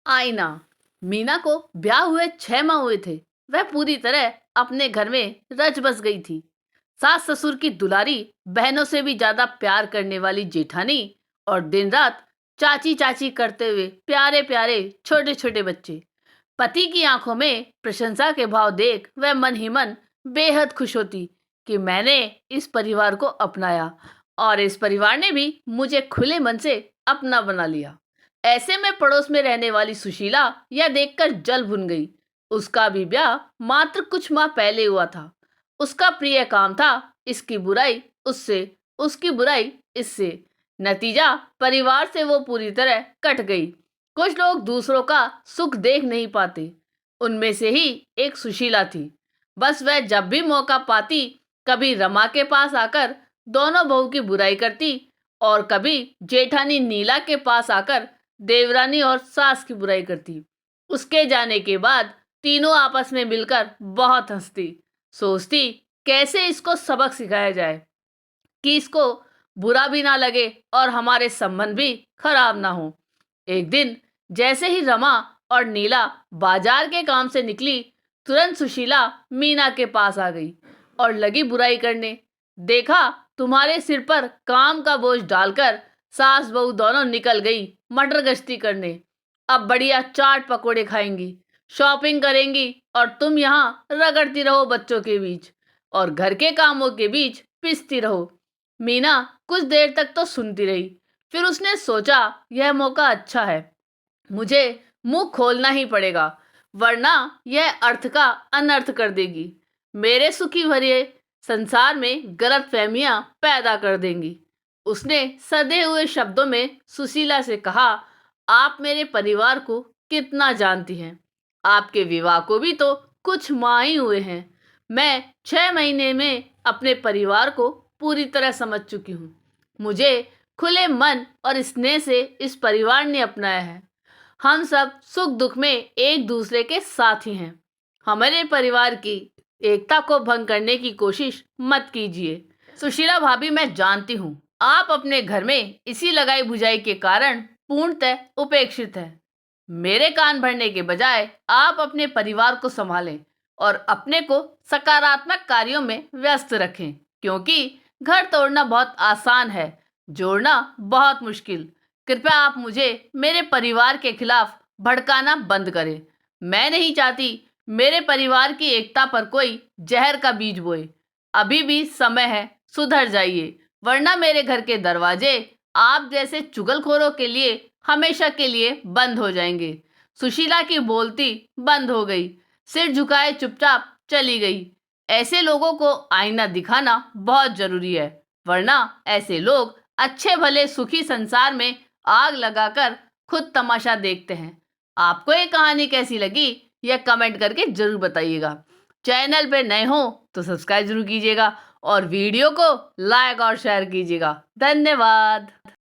आईना। मीना को ब्याह हुए 6 माह हुए थे। वह पूरी तरह अपने घर में रच बस गई थी। सास ससुर की दुलारी, बहनों से भी ज्यादा प्यार करने वाली जेठानी और दिन रात चाची चाची करते हुए प्यारे प्यारे छोटे छोटे बच्चे। पति की आंखों में प्रशंसा के भाव देख वह मन ही मन बेहद खुश होती कि मैंने इस परिवार को अपनाया और इस परिवार ने भी मुझे खुले मन से अपना बना लिया। ऐसे में पड़ोस में रहने वाली सुशीला यह देखकर जल भुन गई। उसका भी ब्याह मात्र कुछ माह पहले हुआ था। उसका प्रिय काम था इसकी बुराई उससे, उसकी बुराई इससे। नतीजा, परिवार से वो पूरी तरह कट गई। कुछ लोग दूसरों का सुख देख नहीं पाते। उनमें से ही एक सुशीला थी। बस वह जब भी मौका पाती, कभी रमा के पास आकर दोनों बहू की बुराई करती और कभी जेठानी नीला के पास आकर देवरानी और सास की बुराई करती। उसके जाने के बाद तीनों आपस में मिलकर बहुत हंसती, सोचती कैसे इसको सबक सिखाया जाए कि इसको बुरा भी ना लगे और हमारे संबंध भी खराब ना हो। एक दिन जैसे ही रमा और नीला बाजार के काम से निकली, तुरंत सुशीला मीना के पास आ गई और लगी बुराई करने। देखा, तुम्हारे सिर पर काम का बोझ डालकर सास बहू दोनों निकल गई मटर गश्ती करने। अब बढ़िया चाट पकोड़े खाएंगी, शॉपिंग करेंगी और तुम यहाँ रगड़ती रहो बच्चों के बीच और घर के कामों के बीच पिसती रहो। मीना कुछ देर तक तो सुनती रही, फिर उसने सोचा यह मौका अच्छा है, मुझे मुंह खोलना ही पड़ेगा, वरना यह अर्थ का अनर्थ कर देगी, मेरे सुखी भरे संसार में गलतफहमियां पैदा कर देंगी। उसने सधे हुए शब्दों में सुशीला से कहा, आप मेरे परिवार को कितना जानती हैं? आपके विवाह को भी तो कुछ माह ही हुए हैं। मैं 6 महीने में अपने परिवार को पूरी तरह समझ चुकी हूँ। मुझे खुले मन और स्नेह से इस परिवार ने अपनाया है। हम सब सुख दुख में एक दूसरे के साथ ही हैं। हमारे परिवार की एकता को भंग करने की कोशिश मत कीजिए। सुशीला भाभी, मैं जानती हूँ आप अपने घर में इसी लगाई बुझाई के कारण पूर्णतः उपेक्षित है। मेरे कान भरने के बजाय आप अपने परिवार को संभालें और अपने को सकारात्मक कार्यों में व्यस्त रखें, क्योंकि घर तोड़ना बहुत आसान है, जोड़ना बहुत मुश्किल। कृपया आप मुझे मेरे परिवार के खिलाफ भड़काना बंद करें। मैं नहीं चाहती मेरे परिवार की एकता पर कोई जहर का बीज बोए। अभी भी समय है, सुधर जाइए, वरना मेरे घर के दरवाजे आप जैसे चुगलखोरों के लिए हमेशा के लिए बंद हो जाएंगे। सुशीला की बोलती बंद हो गई, सिर झुकाए चुपचाप चली गई। ऐसे लोगों को आईना दिखाना बहुत जरूरी है, वरना ऐसे लोग अच्छे भले सुखी संसार में आग लगाकर खुद तमाशा देखते हैं। आपको ये कहानी कैसी लगी, यह कमेंट करके जरूर बताइएगा। चैनल पे नए हो तो सब्सक्राइब जरूर कीजिएगा और वीडियो को लाइक और शेयर कीजिएगा। धन्यवाद।